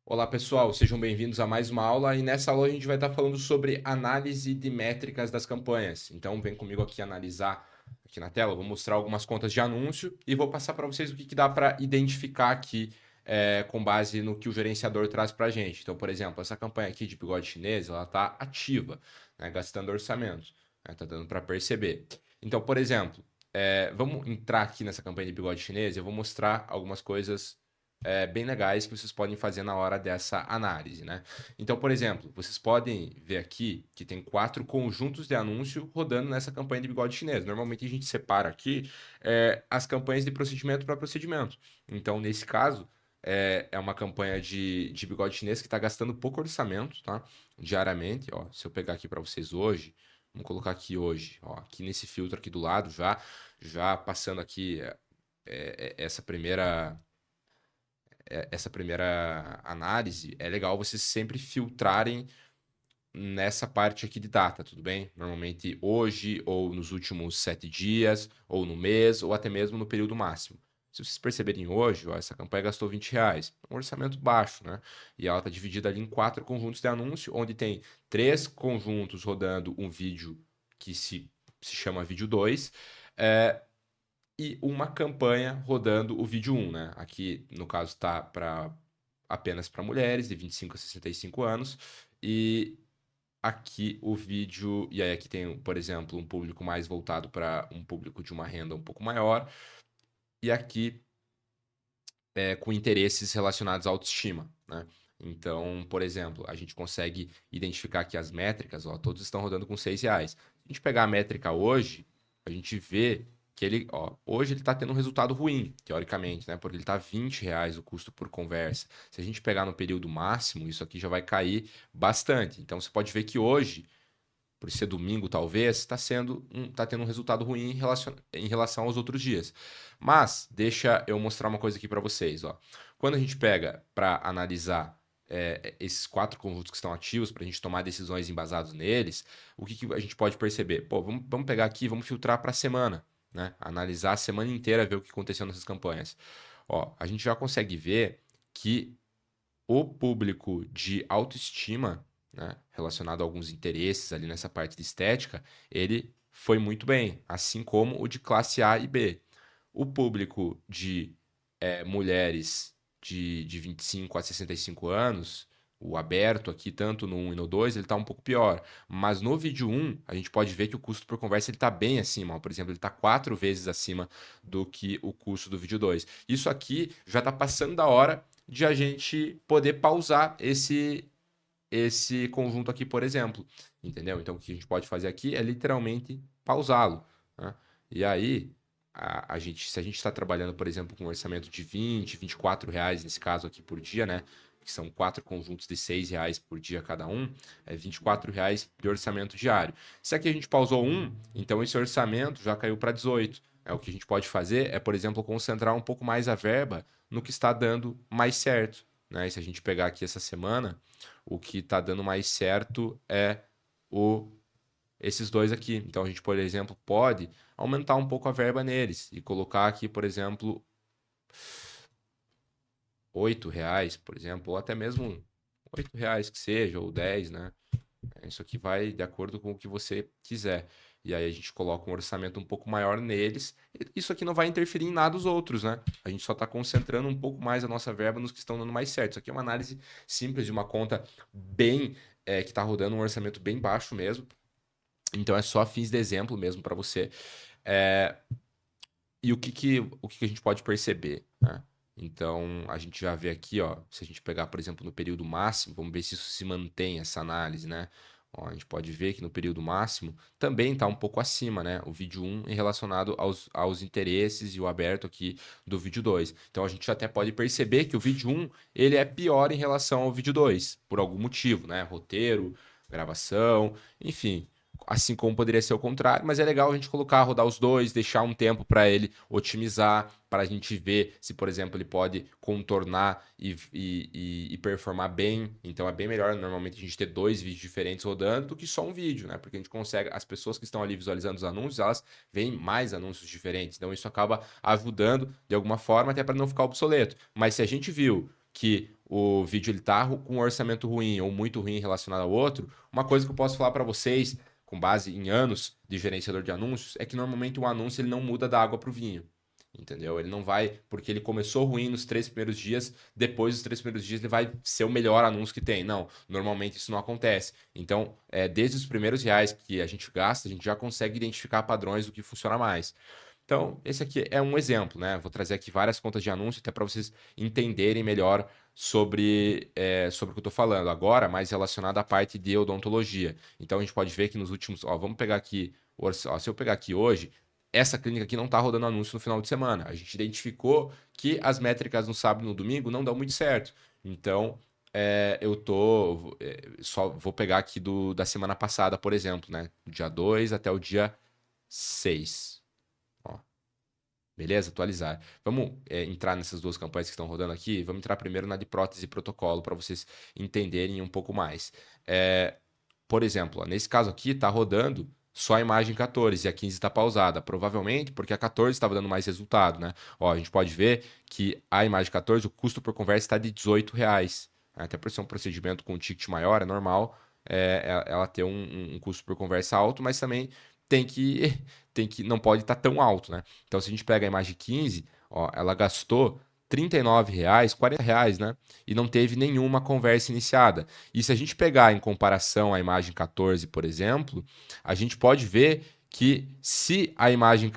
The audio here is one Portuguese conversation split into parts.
Olá pessoal, sejam bem-vindos a mais uma aula e nessa aula a gente vai estar falando sobre análise de métricas das campanhas. Então vem comigo aqui analisar aqui na tela, vou mostrar algumas contas de anúncio e vou passar para vocês o que dá para identificar aqui com base no que o gerenciador traz para a gente. Então, por exemplo, essa campanha aqui de bigode chinês, ela está ativa, né, gastando orçamento, está dando para perceber. Então, por exemplo, vamos entrar aqui nessa campanha de bigode chinês e eu vou mostrar algumas coisas bem legais que vocês podem fazer na hora dessa análise, né? Então, por exemplo, vocês podem ver aqui que tem 4 conjuntos de anúncio rodando nessa campanha de bigode chinês. Normalmente a gente separa aqui as campanhas de procedimento para procedimento. Então, nesse caso, é uma campanha de bigode chinês que está gastando pouco orçamento, tá? Diariamente, ó. Se eu pegar aqui para vocês hoje, vamos colocar aqui hoje, ó, aqui nesse filtro aqui do lado, já passando aqui essa primeira análise, é legal vocês sempre filtrarem nessa parte aqui de data, tudo bem? Normalmente hoje, ou nos últimos 7 dias, ou no mês, ou até mesmo no período máximo. Se vocês perceberem hoje, ó, essa campanha gastou R$ 20, um orçamento baixo, né? E ela está dividida ali em 4 conjuntos de anúncio, onde tem 3 conjuntos rodando um vídeo que se chama vídeo 2, e uma campanha rodando o vídeo 1, né? Aqui, no caso, está apenas para mulheres de 25 a 65 anos. E aqui o vídeo. E aí, aqui tem, por exemplo, um público mais voltado para um público de uma renda um pouco maior. E aqui com interesses relacionados à autoestima, né? Então, por exemplo, a gente consegue identificar aqui as métricas, ó, todos estão rodando com R$ 6. Se a gente pegar a métrica hoje, a gente vê que ele, ó, hoje ele está tendo um resultado ruim, teoricamente, né? Porque ele está R$ 20 o custo por conversa. Se a gente pegar no período máximo, isso aqui já vai cair bastante. Então, você pode ver que hoje, por ser domingo talvez, tá tendo um resultado ruim em relação aos outros dias. Mas deixa eu mostrar uma coisa aqui para vocês, ó. Quando a gente pega para analisar esses 4 conjuntos que estão ativos, para a gente tomar decisões embasadas neles, o que a gente pode perceber? Pô, vamos pegar aqui, vamos filtrar para a semana, né? Analisar a semana inteira, ver o que aconteceu nessas campanhas. Ó, a gente já consegue ver que o público de autoestima, né, relacionado a alguns interesses ali nessa parte de estética, ele foi muito bem, assim como o de classe A e B. O público de mulheres de 25 a 65 anos, o aberto aqui, tanto no 1 e no 2, ele está um pouco pior. Mas no vídeo 1, a gente pode ver que o custo por conversa está bem acima. Ó. Por exemplo, ele está 4 vezes acima do que o custo do vídeo 2. Isso aqui já está passando da hora de a gente poder pausar esse conjunto aqui, por exemplo. Entendeu? Então, o que a gente pode fazer aqui é literalmente pausá-lo. Né? E aí, se a gente está trabalhando, por exemplo, com um orçamento de 20, R$ 24 nesse caso aqui por dia, né? Que são 4 conjuntos de R$ 6 por dia cada um, é R$ 24 de orçamento diário. Se aqui a gente pausou um, então esse orçamento já caiu para 18. O que a gente pode fazer é, por exemplo, concentrar um pouco mais a verba no que está dando mais certo. Né? E se a gente pegar aqui essa semana, o que está dando mais certo é o esses dois aqui. Então a gente, por exemplo, pode aumentar um pouco a verba neles e colocar aqui, por exemplo, R$ 8, por exemplo, ou até mesmo R$ 8 que seja, ou 10, né? Isso aqui vai de acordo com o que você quiser. E aí a gente coloca um orçamento um pouco maior neles. Isso aqui não vai interferir em nada os outros, né? A gente só está concentrando um pouco mais a nossa verba nos que estão dando mais certo. Isso aqui é uma análise simples de uma conta bem que está rodando um orçamento bem baixo mesmo. Então é só fins de exemplo mesmo para você. É, e o que a gente pode perceber, né? Então, a gente já vê aqui, ó, se a gente pegar, por exemplo, no período máximo, vamos ver se isso se mantém, essa análise, né? Ó, a gente pode ver que no período máximo também está um pouco acima, né? O vídeo 1 em relacionado aos interesses e o aberto aqui do vídeo 2. Então, a gente até pode perceber que o vídeo 1 ele é pior em relação ao vídeo 2, por algum motivo, né? Roteiro, gravação, enfim. Assim como poderia ser o contrário, mas é legal a gente colocar, rodar os dois, deixar um tempo para ele otimizar, para a gente ver se, por exemplo, ele pode contornar e performar bem. Então é bem melhor normalmente a gente ter 2 vídeos diferentes rodando do que só um vídeo, né? Porque a gente consegue, as pessoas que estão ali visualizando os anúncios, elas veem mais anúncios diferentes. Então isso acaba ajudando de alguma forma, até para não ficar obsoleto. Mas se a gente viu que o vídeo ele tá com um orçamento ruim ou muito ruim relacionado ao outro, uma coisa que eu posso falar para vocês, com base em anos de gerenciador de anúncios, é que normalmente um anúncio ele não muda da água para o vinho. Entendeu? Ele não vai, porque ele começou ruim nos 3 primeiros dias, depois dos 3 primeiros dias ele vai ser o melhor anúncio que tem. Não, normalmente isso não acontece. Então, desde os primeiros reais que a gente gasta, a gente já consegue identificar padrões do que funciona mais. Então, esse aqui é um exemplo, né? Vou trazer aqui várias contas de anúncio, até para vocês entenderem melhor sobre o que eu estou falando. Agora, mais relacionado à parte de odontologia. Então, a gente pode ver que nos últimos. Ó, vamos pegar aqui. Ó, se eu pegar aqui hoje, essa clínica aqui não está rodando anúncio no final de semana. A gente identificou que as métricas no sábado e no domingo não dão muito certo. Então, só vou pegar aqui da semana passada, por exemplo, né? Do dia 2 até o dia 6. Ó, beleza? Atualizar. Vamos entrar nessas duas campanhas que estão rodando aqui. Vamos entrar primeiro na de prótese e protocolo para vocês entenderem um pouco mais. Por exemplo, ó, nesse caso aqui está rodando só a imagem 14 e a 15 está pausada. Provavelmente porque a 14 estava dando mais resultado, né? Ó, a gente pode ver que a imagem 14, o custo por conversa está de R$ 18. Até por ser um procedimento com um ticket maior, é normal ela ter um custo por conversa alto, mas também tem que, não pode estar tão alto, né? Então, se a gente pega a imagem 15, ó, ela gastou R$ 39, R$ 40, né? E não teve nenhuma conversa iniciada. E se a gente pegar em comparação à imagem 14, por exemplo, a gente pode ver que se a imagem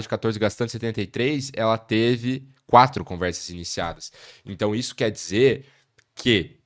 14 gastando 73, ela teve 4 conversas iniciadas. Então, isso quer dizer que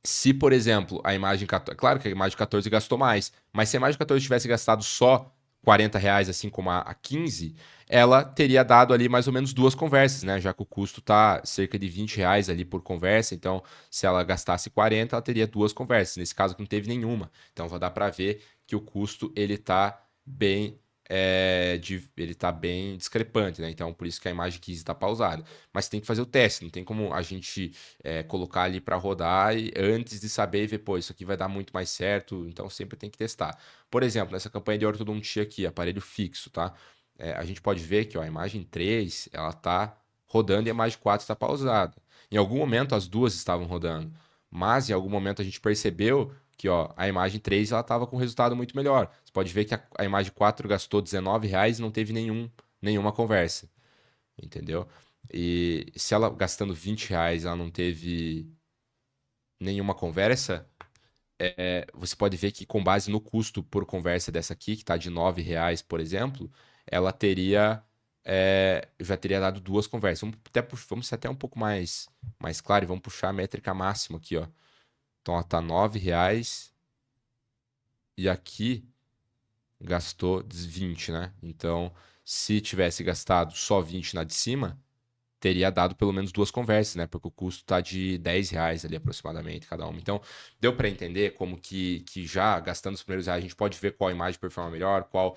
se, por exemplo, a imagem 14. Claro que a imagem 14 gastou mais, mas se a imagem 14 tivesse gastado só R$ 40, assim como a 15, ela teria dado ali mais ou menos 2 conversas, né? Já que o custo tá cerca de R$ 20 ali por conversa. Então, se ela gastasse 40, ela teria 2 conversas. Nesse caso, não teve nenhuma. Então, vai dar para ver que o custo ele tá bem. Ele tá bem discrepante, né? Então, por isso que a imagem 15 está pausada. Mas tem que fazer o teste, não tem como a gente colocar ali para rodar e antes de saber e ver, pô, isso aqui vai dar muito mais certo, então sempre tem que testar. Por exemplo, nessa campanha de ortodontia aqui, aparelho fixo, tá? A gente pode ver que ó, a imagem 3 ela tá rodando e a imagem 4 está pausada. Em algum momento as duas estavam rodando, mas em algum momento a gente percebeu que ó, a imagem 3 ela estava com um resultado muito melhor. Você pode ver que a imagem 4 gastou R$ 19 e não teve nenhuma conversa, entendeu? E se ela gastando R$ 20 ela não teve nenhuma conversa, você pode ver que com base no custo por conversa dessa aqui, que está de R$ 9, por exemplo, ela já teria dado 2 conversas. Vamos ser até um pouco mais claro e vamos puxar a métrica máxima aqui, ó. Então ela tá R$ 9 e aqui gastou 20, né? Então, se tivesse gastado só 20 na de cima, teria dado pelo menos 2 conversas, né? Porque o custo está de R$ 10 ali aproximadamente cada uma. Então, deu para entender como que já gastando os primeiros reais a gente pode ver qual imagem performa melhor, qual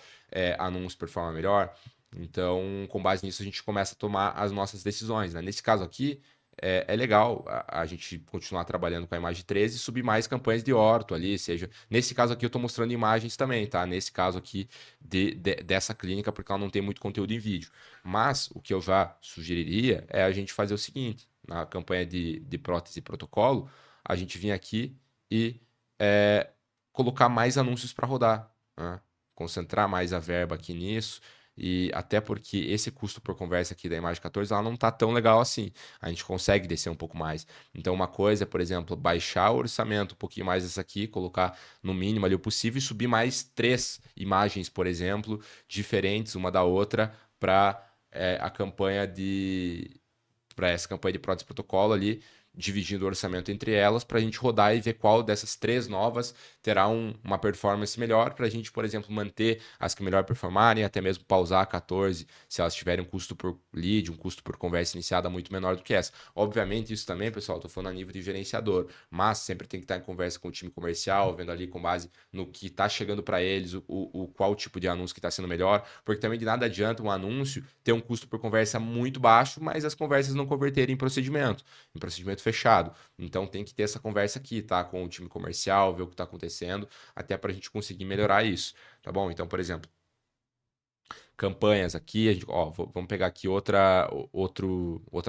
anúncio performa melhor. Então, com base nisso, a gente começa a tomar as nossas decisões, né? Nesse caso aqui, é legal a gente continuar trabalhando com a imagem 13 e subir mais campanhas de orto ali, seja... Nesse caso aqui eu estou mostrando imagens também, tá? Nesse caso aqui dessa clínica, porque ela não tem muito conteúdo em vídeo. Mas o que eu já sugeriria é a gente fazer o seguinte: na campanha de prótese e protocolo, a gente vir aqui e é, colocar mais anúncios para rodar, né? Concentrar mais a verba aqui nisso. E até porque esse custo por conversa aqui da imagem 14 ela não tá tão legal assim. A gente consegue descer um pouco mais. Então, uma coisa é, por exemplo, baixar o orçamento um pouquinho mais dessa aqui, colocar no mínimo ali o possível e subir mais 3 imagens, por exemplo, diferentes uma da outra para a campanha para essa campanha de prótese protocolo ali, dividindo o orçamento entre elas para a gente rodar e ver qual dessas 3 novas terá uma performance melhor para a gente, por exemplo, manter as que melhor performarem, até mesmo pausar a 14 se elas tiverem um custo por lead, um custo por conversa iniciada muito menor do que essa. Obviamente, isso também, pessoal, estou falando a nível de gerenciador, mas sempre tem que estar em conversa com o time comercial, vendo ali com base no que está chegando para eles, qual tipo de anúncio que está sendo melhor, porque também de nada adianta um anúncio ter um custo por conversa muito baixo, mas as conversas não converterem em procedimento fechado. Então tem que ter essa conversa aqui, tá? Com o time comercial, ver o que está acontecendo, até para a gente conseguir melhorar isso, tá bom? Então, por exemplo, campanhas aqui, vamos pegar aqui outra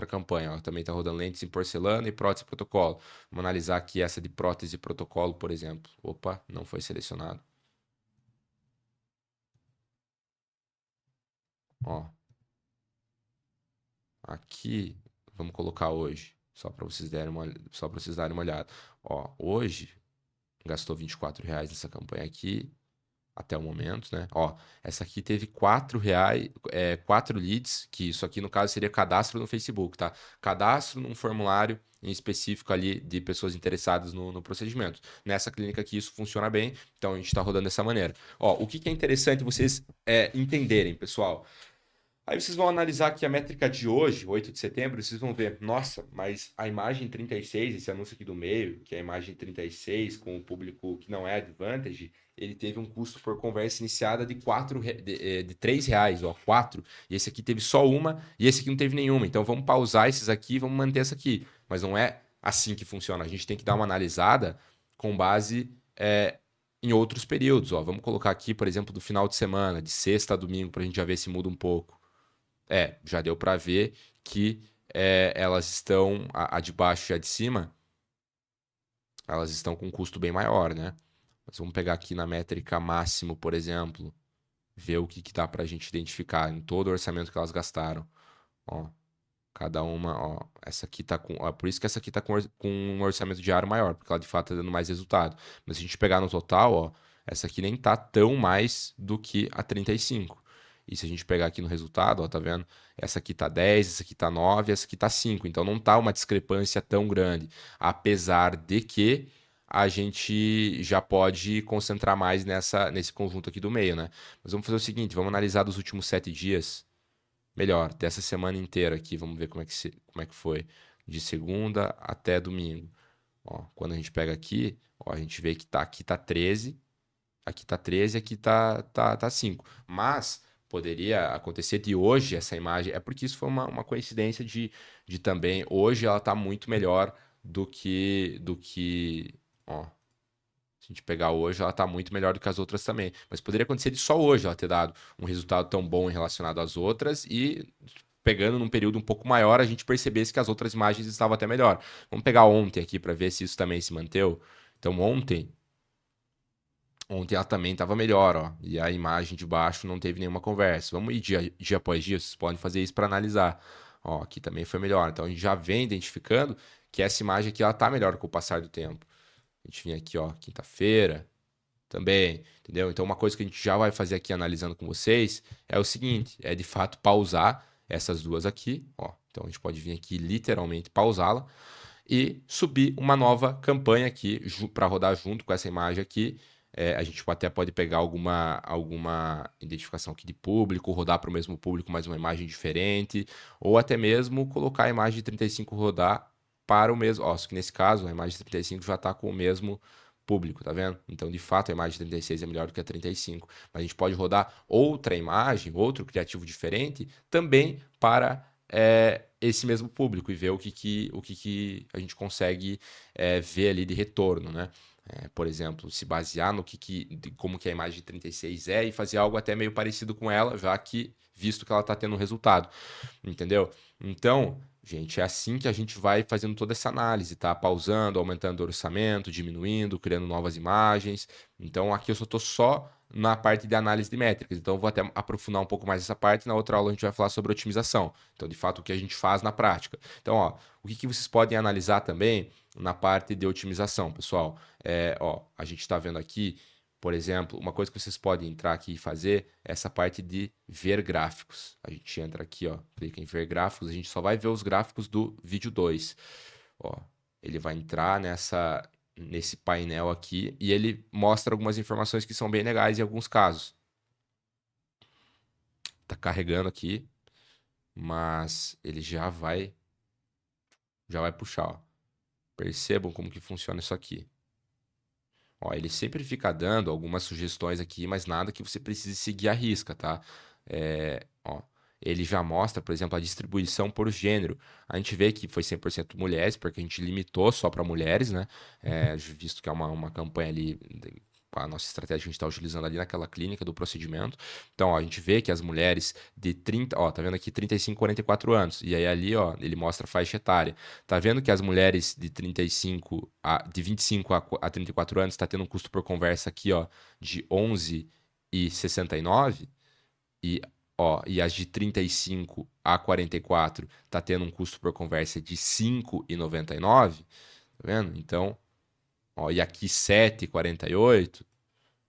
campanha, ó, também está rodando lentes em porcelana e prótese protocolo. Vamos analisar aqui essa de prótese protocolo, por exemplo. Opa, não foi selecionado. Ó, aqui, vamos colocar hoje, só para vocês darem uma olhada. Ó, hoje gastou R$ 24 nessa campanha aqui, até o momento, né? Ó, essa aqui teve R$ 4, 4 leads, que isso aqui no caso seria cadastro no Facebook, tá? Cadastro num formulário em específico ali de pessoas interessadas no procedimento. Nessa clínica aqui isso funciona bem, então a gente está rodando dessa maneira. Ó, o que é interessante vocês entenderem, pessoal? Aí vocês vão analisar aqui a métrica de hoje, 8 de setembro, e vocês vão ver, nossa, mas a imagem 36, esse anúncio aqui do meio, que é a imagem 36 com o público que não é Advantage, ele teve um custo por conversa iniciada de de R$ 3, ó, 4. E esse aqui teve só uma e esse aqui não teve nenhuma. Então vamos pausar esses aqui e vamos manter essa aqui. Mas não é assim que funciona. A gente tem que dar uma analisada com base em outros períodos. Ó. Vamos colocar aqui, por exemplo, do final de semana, de sexta a domingo, para a gente já ver se muda um pouco. Já deu para ver que elas estão, a de baixo e a de cima, elas estão com um custo bem maior, né? Mas vamos pegar aqui na métrica máximo, por exemplo, ver o que dá para a gente identificar em todo o orçamento que elas gastaram. Ó, cada uma, ó, essa aqui tá com, ó, por isso que essa aqui tá com um orçamento diário maior, porque ela de fato tá dando mais resultado. Mas se a gente pegar no total, ó, essa aqui nem tá tão mais do que a 35. E se a gente pegar aqui no resultado, ó, tá vendo? Essa aqui tá 10, essa aqui tá 9, essa aqui tá 5. Então não tá uma discrepância tão grande. Apesar de que a gente já pode concentrar mais nesse conjunto aqui do meio, né? Mas vamos fazer o seguinte, vamos analisar dos últimos 7 dias. Melhor, dessa semana inteira aqui, vamos ver como é que foi. De segunda até domingo. Ó, quando a gente pega aqui, ó, a gente vê que aqui tá 13, aqui tá 13, aqui tá 5. Mas poderia acontecer de hoje essa imagem, é porque isso foi uma coincidência de também, hoje ela tá muito melhor do que, ó, se a gente pegar hoje, ela tá muito melhor do que as outras também. Mas poderia acontecer de só hoje ela ter dado um resultado tão bom em relacionado às outras e pegando num período um pouco maior, a gente percebesse que as outras imagens estavam até melhor. Vamos pegar ontem aqui para ver se isso também se manteve. Então ontem ela também estava melhor, ó. E a imagem de baixo não teve nenhuma conversa. Vamos ir dia após dia, vocês podem fazer isso para analisar. Ó, aqui também foi melhor. Então a gente já vem identificando que essa imagem aqui ela tá melhor com o passar do tempo. A gente vem aqui, ó, quinta-feira, também, entendeu? Então, uma coisa que a gente já vai fazer aqui analisando com vocês é o seguinte: é de fato pausar essas duas aqui, ó. Então, a gente pode vir aqui literalmente pausá-la e subir uma nova campanha aqui para rodar junto com essa imagem aqui. A gente até pode pegar alguma identificação aqui de público, rodar para o mesmo público, mas uma imagem diferente, ou até mesmo colocar a imagem de 35 rodar para o mesmo. Ó, só que nesse caso, a imagem de 35 já está com o mesmo público, tá vendo? Então, de fato, a imagem de 36 é melhor do que a 35. Mas a gente pode rodar outra imagem, outro criativo diferente, também para esse mesmo público e ver o que a gente consegue ver ali de retorno, né? Por exemplo, se basear de como que a imagem de 36 é e fazer algo até meio parecido com ela, já que visto que ela está tendo um resultado, entendeu? Então, gente, é assim que a gente vai fazendo toda essa análise, tá? Pausando, aumentando o orçamento, diminuindo, criando novas imagens. Então, aqui eu só estou só na parte de análise de métricas. Então, eu vou até aprofundar um pouco mais essa parte. Na outra aula, a gente vai falar sobre otimização. Então, de fato, o que a gente faz na prática. Então, ó, o que vocês podem analisar também na parte de otimização, pessoal? Ó, a gente está vendo aqui, por exemplo, uma coisa que vocês podem entrar aqui e fazer é essa parte de ver gráficos. A gente entra aqui, ó, clica em ver gráficos, a gente só vai ver os gráficos do vídeo 2. Ó, ele vai entrar nesse painel aqui e ele mostra algumas informações que são bem legais em alguns casos. Tá carregando aqui, mas ele já vai puxar, ó. Percebam como que funciona isso aqui. Ó, ele sempre fica dando algumas sugestões aqui, mas nada que você precise seguir à risca, tá? Ó, ele já mostra, por exemplo, a distribuição por gênero. A gente vê que foi 100% mulheres, porque a gente limitou só para mulheres, né? Visto que é uma campanha ali a nossa estratégia que a gente está utilizando ali naquela clínica do procedimento. Então, ó, a gente vê que as mulheres de 30, ó, tá vendo aqui 35, 44 anos. E aí ali, ó, ele mostra a faixa etária. Tá vendo que as mulheres de 35 de 25 a 34 anos tá tendo um custo por conversa aqui, ó, de 11,69 e ó, e as de 35 a 44 tá tendo um custo por conversa de 5,99, tá vendo? Então, ó, e aqui 7,48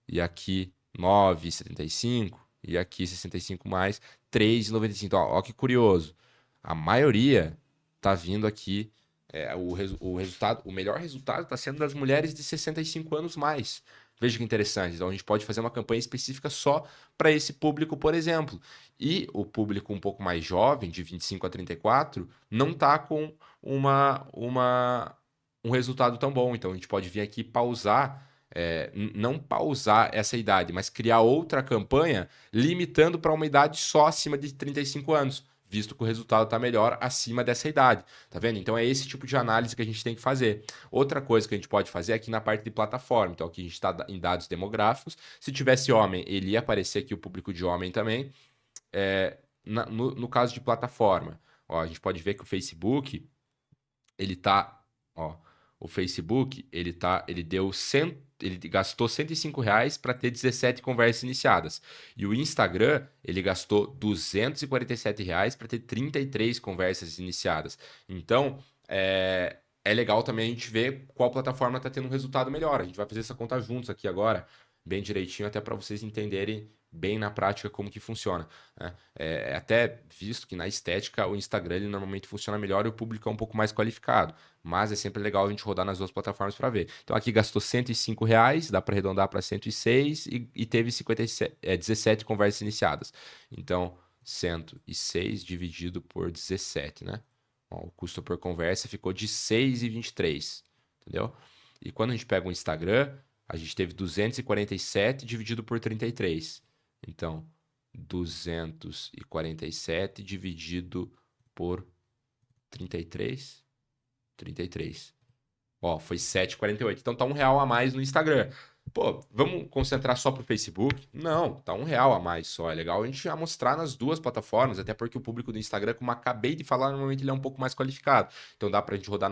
e aqui 9,75 e aqui 65 mais 3,95. Ó, que curioso. A maioria tá vindo aqui o resultado, o melhor resultado está sendo das mulheres de 65 anos mais. Veja que interessante. Então a gente pode fazer uma campanha específica só para esse público, por exemplo. E o público um pouco mais jovem, de 25 a 34, não está com um resultado tão bom. Então a gente pode vir aqui pausar não pausar essa idade, mas criar outra campanha limitando para uma idade só acima de 35 anos, visto que o resultado está melhor acima dessa idade. Tá vendo? Então é esse tipo de análise que a gente tem que fazer. Outra coisa que a gente pode fazer é aqui na parte de plataforma. Então aqui a gente está em dados demográficos. Se tivesse homem, ele ia aparecer aqui o público de homem também. No caso de plataforma, ó, a gente pode ver que o Facebook, ele tá, ó, o Facebook, ele gastou R$ 105 para ter 17 conversas iniciadas. E o Instagram, ele gastou R$ 247 para ter 33 conversas iniciadas. Então, é legal também a gente ver qual plataforma está tendo um resultado melhor. A gente vai fazer essa conta juntos aqui agora, bem direitinho, até para vocês entenderem bem na prática como que funciona, né? É até visto que na estética o Instagram ele normalmente funciona melhor e o público é um pouco mais qualificado, mas é sempre legal a gente rodar nas duas plataformas para ver. Então aqui gastou R$ 105, dá para arredondar para 106 e teve 17 conversas iniciadas. Então 106 dividido por 17, né? Ó, o custo por conversa ficou de 6,23, entendeu? E quando a gente pega o Instagram, a gente teve 247 dividido por 33. Então, 247 dividido por 33. 33. Ó, foi 7,48. Então tá R$ 1 a mais no Instagram. Pô, vamos concentrar só pro Facebook? Não, tá R$ 1 a mais só. É legal a gente já mostrar nas duas plataformas, até porque o público do Instagram, como acabei de falar, normalmente ele é um pouco mais qualificado. Então dá pra gente rodar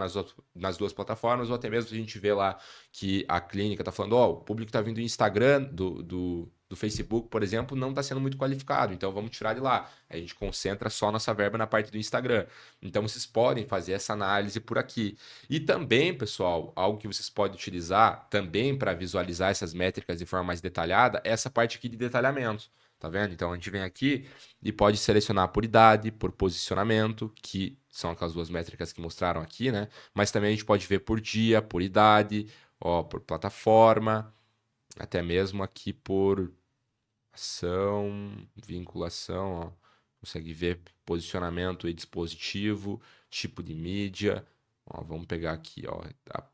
nas duas plataformas, ou até mesmo a gente vê lá que a clínica tá falando, ó, o público tá vindo do Instagram, do Facebook, por exemplo, não tá sendo muito qualificado, então vamos tirar de lá. A gente concentra só nossa verba na parte do Instagram. Então vocês podem fazer essa análise por aqui. E também, pessoal, algo que vocês podem utilizar também para visualizar essas métricas de forma mais detalhada, é essa parte aqui de detalhamento. Tá vendo? Então a gente vem aqui e pode selecionar por idade, por posicionamento, que são aquelas duas métricas que mostraram aqui, né? Mas também a gente pode ver por dia, por idade, ó, por plataforma, até mesmo aqui por ação, vinculação, ó. Consegue ver posicionamento e dispositivo, tipo de mídia. Ó, vamos pegar aqui, ó.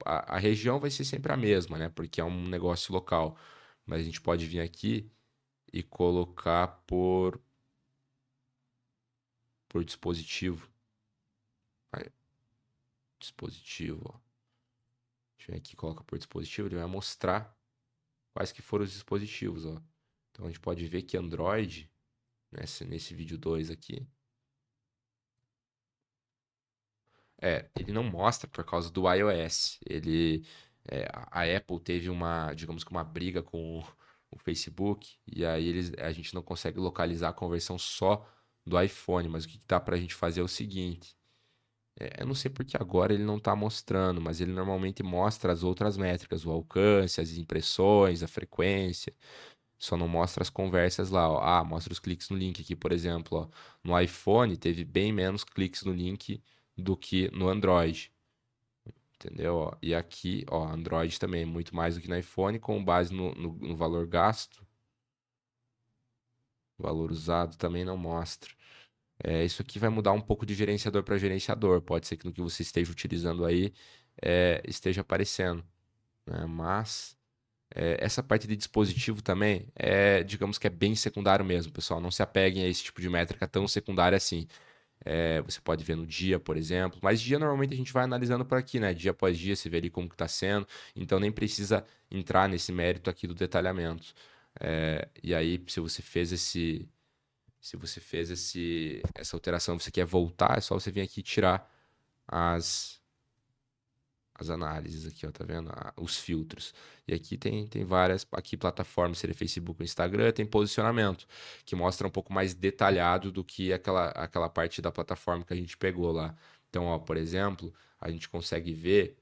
A região vai ser sempre a mesma, né? Porque é um negócio local. Mas a gente pode vir aqui e colocar por dispositivo. Aí, dispositivo, ó. A gente vem aqui e coloca por dispositivo, ele vai mostrar quais que foram os dispositivos, ó. Então a gente pode ver que Android, nesse vídeo 2 aqui, ele não mostra por causa do iOS. A Apple teve digamos que uma briga com o Facebook, e aí a gente não consegue localizar a conversão só do iPhone, mas o que dá pra gente fazer é o seguinte. Eu não sei porque agora ele não está mostrando, mas ele normalmente mostra as outras métricas, o alcance, as impressões, a frequência. Só não mostra as conversas lá, ó. Ah, mostra os cliques no link aqui, por exemplo, ó. No iPhone teve bem menos cliques no link do que no Android. Entendeu? Ó? E aqui, ó, Android também, muito mais do que no iPhone, com base no valor gasto. O valor usado também não mostra. Isso aqui vai mudar um pouco de gerenciador para gerenciador. Pode ser que no que você esteja utilizando aí esteja aparecendo, né? Mas essa parte de dispositivo também digamos que é bem secundário mesmo, pessoal. Não se apeguem a esse tipo de métrica tão secundária assim. Você pode ver no dia, por exemplo. Mas dia normalmente a gente vai analisando por aqui, né? Dia após dia, você vê ali como que tá sendo. Então nem precisa entrar nesse mérito aqui do detalhamento. E aí, essa alteração, você quer voltar, é só você vir aqui e tirar as, as análises aqui, ó, tá vendo? Os filtros. E aqui tem várias, aqui plataformas, seria Facebook ou Instagram, tem posicionamento, que mostra um pouco mais detalhado do que aquela parte da plataforma que a gente pegou lá. Então, ó, por exemplo, a gente consegue ver,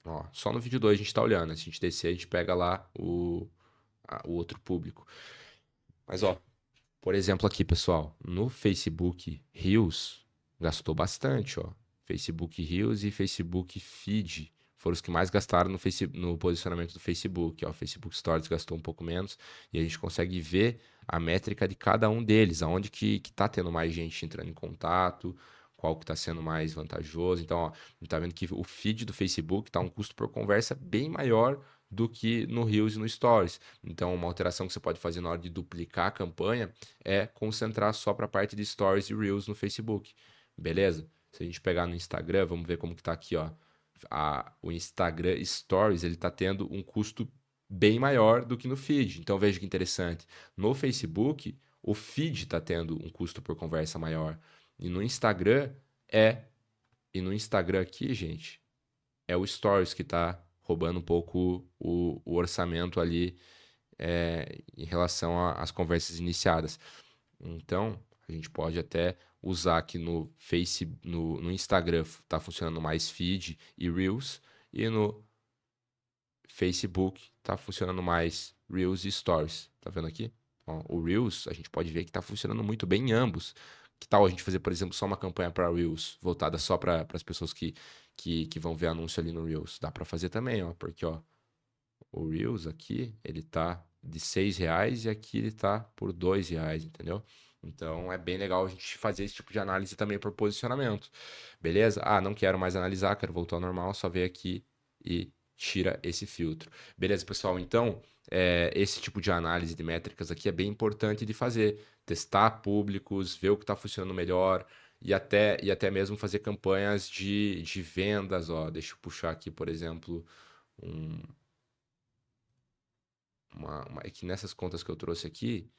ó, só no vídeo 2 a gente tá olhando, se a gente descer, a gente pega lá o outro público. Mas, ó, por exemplo aqui, pessoal, no Facebook Reels, gastou bastante, ó. Facebook Reels e Facebook Feed foram os que mais gastaram no posicionamento do Facebook, ó. Facebook Stories gastou um pouco menos e a gente consegue ver a métrica de cada um deles, aonde que tá tendo mais gente entrando em contato, qual que tá sendo mais vantajoso. Então, ó, a gente tá vendo que o feed do Facebook tá um custo por conversa bem maior do que no Reels e no Stories. Então, uma alteração que você pode fazer na hora de duplicar a campanha é concentrar só para a parte de Stories e Reels no Facebook. Beleza? Se a gente pegar no Instagram, vamos ver como que tá aqui, ó. O Instagram Stories, ele tá tendo um custo bem maior do que no feed. Então, veja que interessante. No Facebook, o feed está tendo um custo por conversa maior. E no Instagram é. E no Instagram aqui, gente, é o Stories que está roubando um pouco o orçamento ali em relação às conversas iniciadas. Então, a gente pode até usar aqui no Instagram, está funcionando mais feed e Reels, e no Facebook está funcionando mais Reels e Stories. Tá vendo aqui? Ó, o Reels, a gente pode ver que está funcionando muito bem em ambos. Que tal a gente fazer, por exemplo, só uma campanha para Reels, voltada só para as pessoas que vão ver anúncio ali no Reels? Dá para fazer também, ó, porque ó, o Reels aqui, ele tá de R$ 6 e aqui ele tá por R$ 2, entendeu? Então é bem legal a gente fazer esse tipo de análise também por posicionamento. Beleza? Ah, não quero mais analisar, quero voltar ao normal, só vem aqui e tira esse filtro. Beleza, pessoal? Então, esse tipo de análise de métricas aqui é bem importante de fazer. Testar públicos, ver o que está funcionando melhor e até mesmo fazer campanhas de vendas. Ó, deixa eu puxar aqui, por exemplo, um, é que nessas contas que eu trouxe aqui,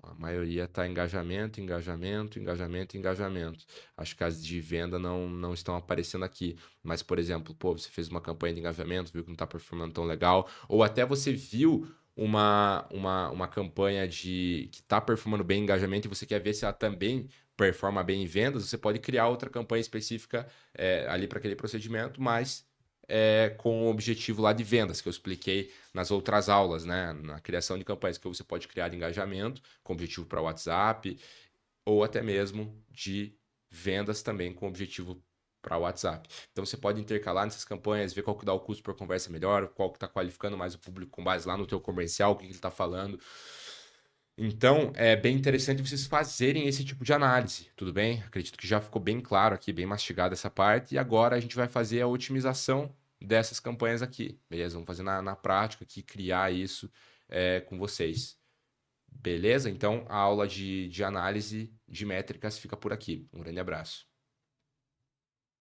a maioria está engajamento, engajamento, engajamento, engajamento. Acho que as de venda não estão aparecendo aqui. Mas, por exemplo, pô, você fez uma campanha de engajamento, viu que não está performando tão legal, ou até você viu uma campanha que está performando bem em engajamento e você quer ver se ela também performa bem em vendas, você pode criar outra campanha específica ali para aquele procedimento, mas com o objetivo lá de vendas, que eu expliquei nas outras aulas, né? Na criação de campanhas que você pode criar de engajamento, com objetivo para WhatsApp, ou até mesmo de vendas também com objetivo para WhatsApp. Então você pode intercalar nessas campanhas, ver qual que dá o custo por conversa melhor, qual que está qualificando mais o público com base lá no teu comercial, o que ele está falando. Então, é bem interessante vocês fazerem esse tipo de análise, tudo bem? Acredito que já ficou bem claro aqui, bem mastigada essa parte, e agora a gente vai fazer a otimização dessas campanhas aqui, beleza? Vamos fazer na prática aqui, criar isso com vocês, beleza? Então, a aula de análise de métricas fica por aqui. Um grande abraço.